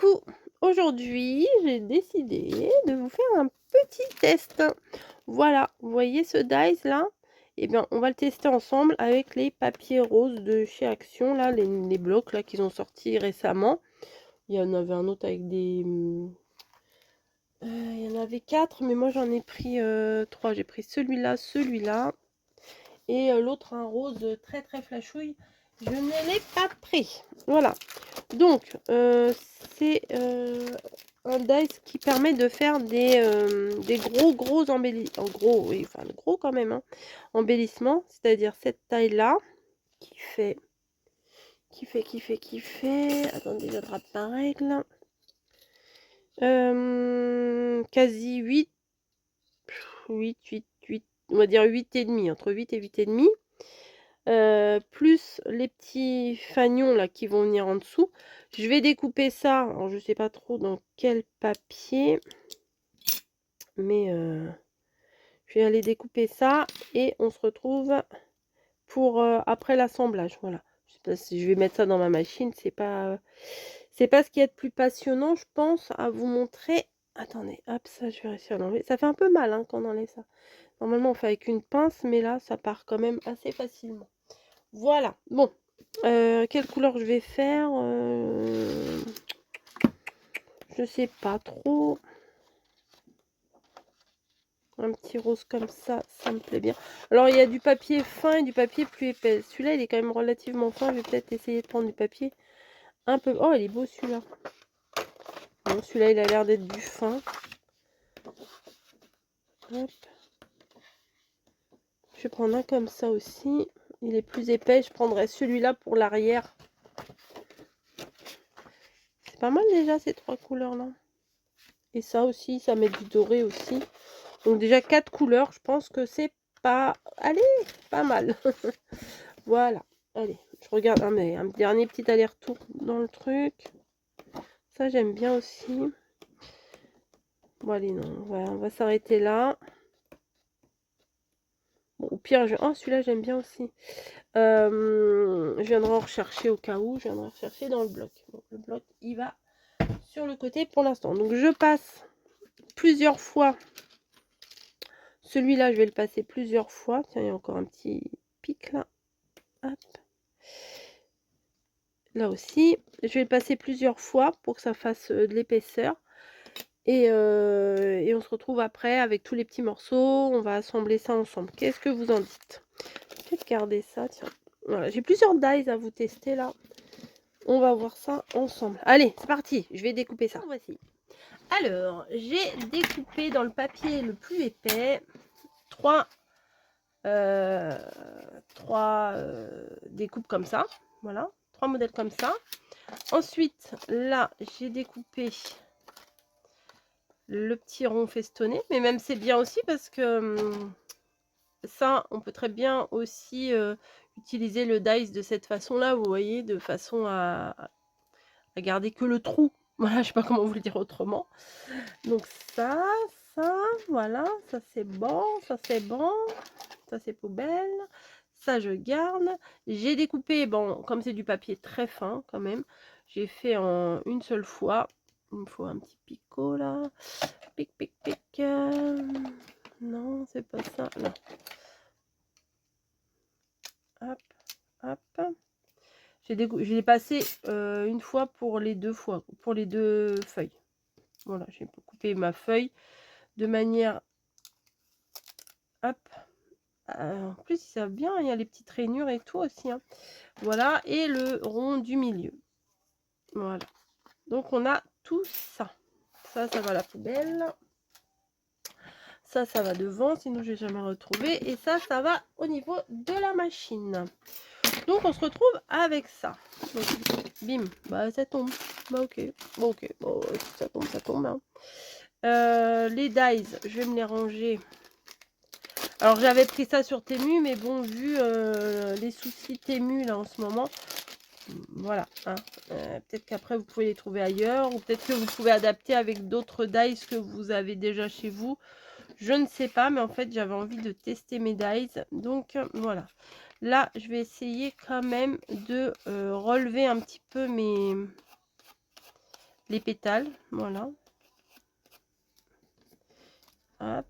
coup, aujourd'hui, j'ai décidé de vous faire un petit test. Voilà, vous voyez ce dice là? Eh bien, on va le tester ensemble avec les papiers roses de chez Action, là, les blocs là qu'ils ont sortis récemment. Il y en avait un autre avec des... il y en avait 4, mais moi j'en ai pris 3. J'ai pris celui-là, et l'autre un rose très très flashouille. Je ne l'ai pas pris. Voilà. Donc, c'est un dice qui permet de faire des gros embellissements. En gros, oui, enfin gros quand même, hein, embellissements. C'est-à-dire cette taille-là, qui fait... Attendez, j'attrape ma règle. Quasi 8, on va dire 8,5, entre 8 et 8,5. Plus les petits fagnons là qui vont venir en dessous. Je vais découper ça, alors je sais pas trop dans quel papier, mais je vais aller découper ça et on se retrouve pour après l'assemblage. Voilà, je sais pas si je vais mettre ça dans ma machine, c'est pas ce qu'il y a de plus passionnant, je pense, à vous montrer. Attendez, hop, ça je vais réussir à l'enlever. Ça fait un peu mal hein, quand on enlève ça. Normalement on fait avec une pince, mais là ça part quand même assez facilement. Voilà, bon, quelle couleur je vais faire? Je sais pas trop. Un petit rose comme ça me plaît bien. Alors, il y a du papier fin et du papier plus épais. Celui-là, il est quand même relativement fin. Je vais peut-être essayer de prendre du papier un peu... Oh, il est beau celui-là. Bon, celui-là, il a l'air d'être du fin. Hop. Je vais prendre un comme ça aussi. Il est plus épais. Je prendrai celui-là pour l'arrière. C'est pas mal déjà, ces 3 couleurs-là. Et ça aussi, ça met du doré aussi. Donc déjà 4 couleurs, je pense que c'est pas... Allez, pas mal. Voilà, allez, je regarde un dernier petit aller-retour dans le truc. Ça, j'aime bien aussi. Bon, allez, non, on va s'arrêter là. Bon, au pire, oh, celui-là, j'aime bien aussi. Je viendrai en rechercher au cas où. Je viendrai en rechercher dans le bloc. Bon, le bloc, il va sur le côté pour l'instant. Donc, je passe plusieurs fois. Celui-là, je vais le passer plusieurs fois. Tiens, il y a encore un petit pic là. Hop. Là aussi, je vais le passer plusieurs fois pour que ça fasse de l'épaisseur. Et on se retrouve après avec tous les petits morceaux. On va assembler ça ensemble. Qu'est-ce que vous en dites? Peut-être garder ça, tiens. Voilà, j'ai plusieurs dies à vous tester là. On va voir ça ensemble. Allez, c'est parti. Je vais découper ça. Voici. Alors, j'ai découpé dans le papier le plus épais 3 découpes comme ça. Voilà, 3 modèles comme ça. Ensuite, là, j'ai découpé le petit rond festonné. Mais même c'est bien aussi parce que ça, on peut très bien aussi utiliser le dice de cette façon-là, vous voyez, de façon à garder que le trou. Voilà, je sais pas comment vous le dire autrement. Donc ça, voilà, ça c'est bon, ça c'est bon, ça c'est poubelle. Ça, je garde. J'ai découpé, bon, comme c'est du papier très fin quand même, j'ai fait en une seule fois. Il me faut un petit picot là. Pic, pic, pic. Non, c'est pas ça. Non. Hop, hop. J'ai passé une fois pour les deux feuilles. Voilà, j'ai coupé ma feuille de manière... Hop. En plus, ils savent bien, il y a les petites rainures et tout aussi. Hein. Voilà, et le rond du milieu. Voilà. Donc, on a tout ça. Ça va à la poubelle. Ça va devant, sinon je vais jamais retrouver. Et ça va au niveau de la machine. Donc, on se retrouve avec ça. Donc, bim, bah ça tombe. Bah ok, bon, ok, bon, ça tombe, ça tombe. Hein. Les dies, je vais me les ranger. Alors j'avais pris ça sur Temu, mais bon, vu les soucis Temu là en ce moment, voilà. Hein, peut-être qu'après vous pouvez les trouver ailleurs, ou peut-être que vous pouvez adapter avec d'autres dies que vous avez déjà chez vous. Je ne sais pas, mais en fait j'avais envie de tester mes dies. Donc voilà. Là, je vais essayer quand même de relever un petit peu les pétales, voilà. Hop.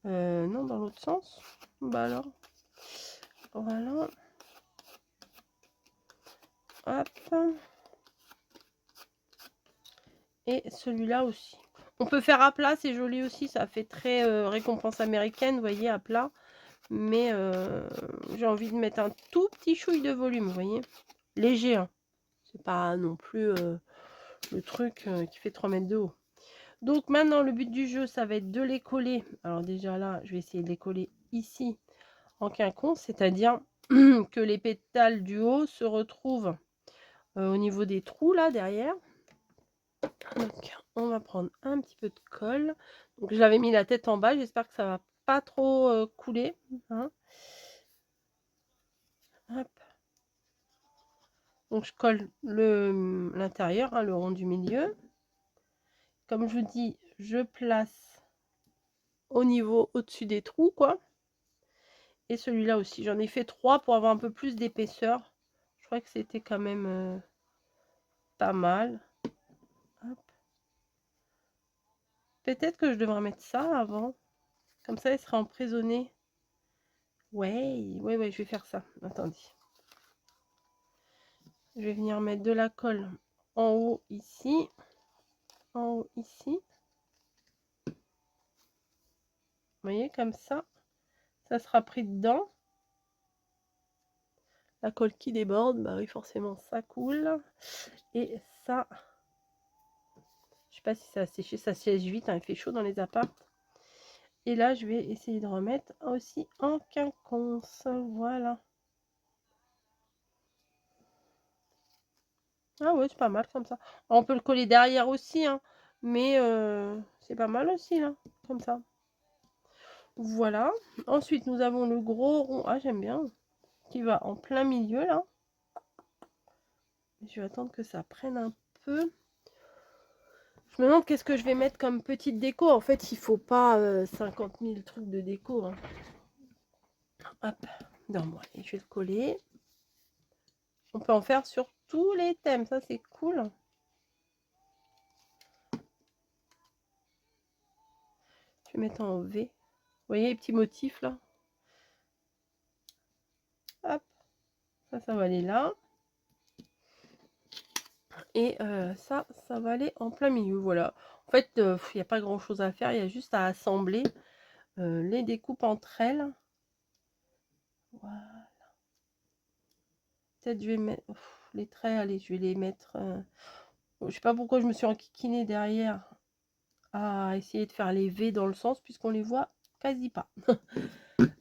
Non, dans l'autre sens. Bah alors. Voilà. Hop. Et celui-là aussi. On peut faire à plat, c'est joli aussi. Ça fait très récompense américaine, vous voyez, à plat. Mais j'ai envie de mettre un tout petit chouille de volume, vous voyez. Léger, hein. C'est pas non plus le truc qui fait 3 mètres de haut. Donc maintenant, le but du jeu, ça va être de les coller. Alors déjà là, je vais essayer de les coller ici en quinconce, c'est-à-dire que les pétales du haut se retrouvent au niveau des trous là derrière. Donc on va prendre un petit peu de colle. Donc je l'avais mis la tête en bas, j'espère que ça va pas trop couler. Hein. Hop. Donc je colle l'intérieur, hein, le rond du milieu. Comme je vous dis, je place au niveau au-dessus des trous, quoi. Et celui-là aussi, j'en ai fait 3 pour avoir un peu plus d'épaisseur. Je crois que c'était quand même pas mal. Peut-être que je devrais mettre ça avant. Comme ça, il sera emprisonné. Ouais, je vais faire ça. Attendez. Je vais venir mettre de la colle en haut ici. En haut ici. Vous voyez, comme ça. Ça sera pris dedans. La colle qui déborde, bah oui, forcément, ça coule. Et ça, je sais pas si ça a séché, ça sèche vite, hein, il fait chaud dans les apparts. Et là, je vais essayer de remettre aussi en quinconce. Voilà. Ah ouais, c'est pas mal comme ça. On peut le coller derrière aussi, hein, mais c'est pas mal aussi, là, comme ça. Voilà. Ensuite, nous avons le gros rond. Ah, j'aime bien. Qui va en plein milieu, là. Je vais attendre que ça prenne un peu. Je me demande qu'est-ce que je vais mettre comme petite déco. En fait, il faut pas 50 000 trucs de déco. Hein. Hop. Non, bon, allez, je vais le coller. On peut en faire sur tous les thèmes. Ça, c'est cool. Je vais mettre en V. Vous voyez les petits motifs, là. Hop. Ça va aller là. Et ça va aller en plein milieu. Voilà. En fait, il n'y a pas grand chose à faire. Il y a juste à assembler les découpes entre elles. Voilà. Peut-être je vais mettre les traits. Allez, je vais les mettre. Je sais pas pourquoi je me suis enquiquinée derrière à essayer de faire les V dans le sens puisqu'on les voit quasi pas.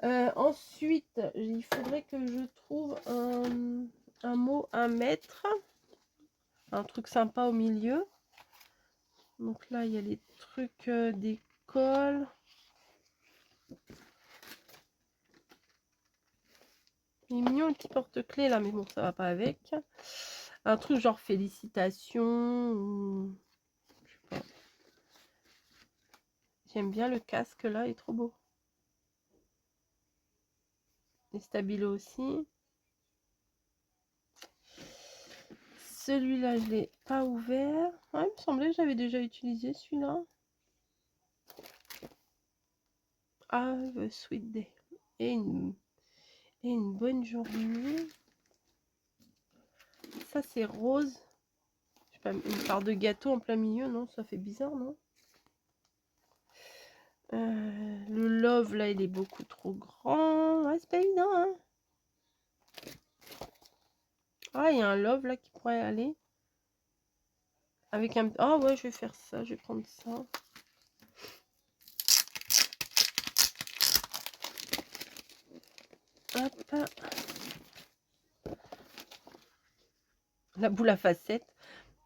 Ensuite, il faudrait que je trouve un mot à mettre. Un truc sympa au milieu. Donc là, il y a les trucs d'école. Il est mignon le petit porte-clés là, mais bon, ça va pas avec. Un truc genre félicitations. Ou... je sais pas. J'aime bien le casque là, il est trop beau. Les stabilos aussi. Celui-là, je l'ai pas ouvert. Ah, il me semblait que j'avais déjà utilisé celui-là. Have a sweet day. Et une bonne journée. Ça, c'est rose. Je sais pas, une part de gâteau en plein milieu, non? Ça fait bizarre, non? Le love, là, il est beaucoup trop grand. Ouais, c'est pas évident, hein? Ah, il y a un love, là, qui pourrait aller. Avec un... Ah, ouais, je vais faire ça. Je vais prendre ça. Hop. La boule à facettes.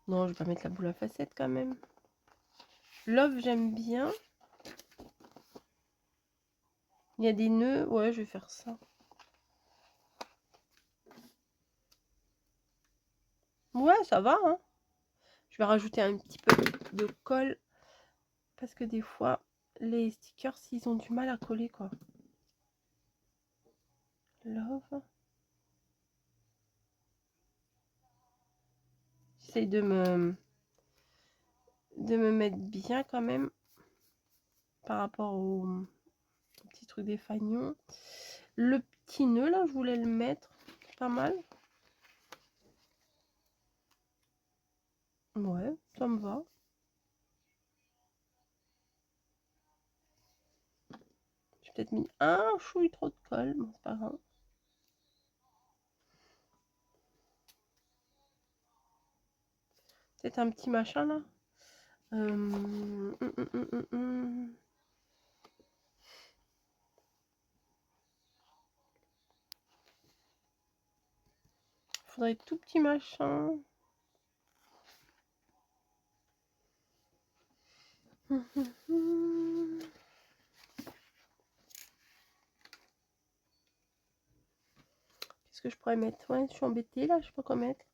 Non, je vais pas mettre la boule à facettes, quand même. Love, j'aime bien. Il y a des nœuds. Ouais, je vais faire ça. Ouais, ça va, hein. Je vais rajouter un petit peu de colle. Parce que des fois, les stickers, ils ont du mal à coller, quoi. Love. J'essaye de me mettre bien quand même par rapport au petit truc des fagnons. Le petit nœud là, je voulais le mettre pas mal. Ouais, ça me va. J'ai peut-être mis un chouille trop de colle, bon, c'est pas grave. Peut-être un petit machin là. Faudrait tout petit machin. Qu'est-ce que je pourrais mettre? Ouais, je suis embêtée là, je sais pas quoi mettre.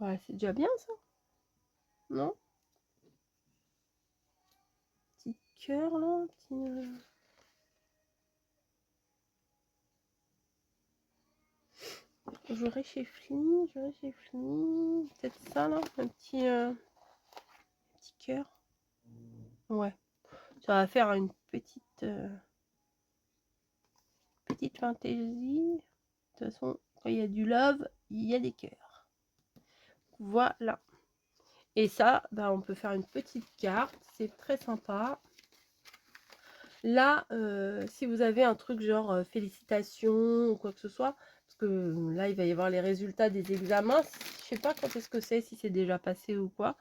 Ouais, c'est déjà bien ça, non? Petit cœur là, petit. Je réfléchis, peut-être ça là, un petit cœur. Ouais, ça va faire une petite fantaisie. De toute façon, quand il y a du love, il y a des cœurs. Voilà. Et ça, bah, on peut faire une petite carte, c'est très sympa. Là, si vous avez un truc genre félicitations ou quoi que ce soit, parce que là, il va y avoir les résultats des examens. Je sais pas quand est-ce que c'est, si c'est déjà passé ou quoi.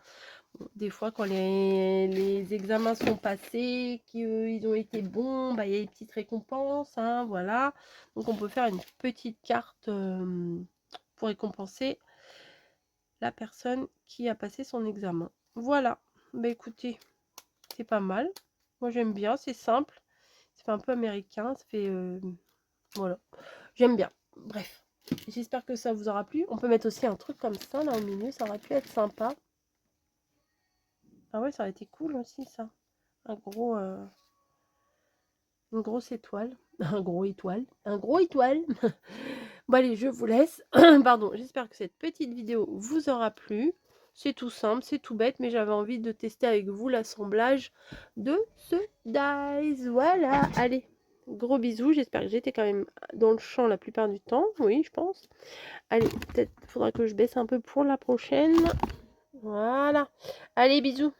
Bon, des fois, quand les examens sont passés, qu'ils ont été bons, bah, il y a des petites récompenses, hein, voilà. Donc, on peut faire une petite carte pour récompenser la personne qui a passé son examen. Voilà. Bah, écoutez, c'est pas mal. Moi, j'aime bien, c'est simple. Ça fait un peu américain, ça fait... voilà. J'aime bien. Bref. J'espère que ça vous aura plu. On peut mettre aussi un truc comme ça, là, au milieu. Ça aurait pu être sympa. Ah ouais, ça aurait été cool aussi, ça. Un gros... une grosse étoile. Un gros étoile. Un gros étoile. Bon, allez, je vous laisse. Pardon, j'espère que cette petite vidéo vous aura plu. C'est tout simple, c'est tout bête, mais j'avais envie de tester avec vous l'assemblage de ce dies. Voilà, allez, gros bisous. J'espère que j'étais quand même dans le champ la plupart du temps. Oui, je pense. Allez, peut-être faudra que je baisse un peu pour la prochaine. Voilà. Allez, bisous.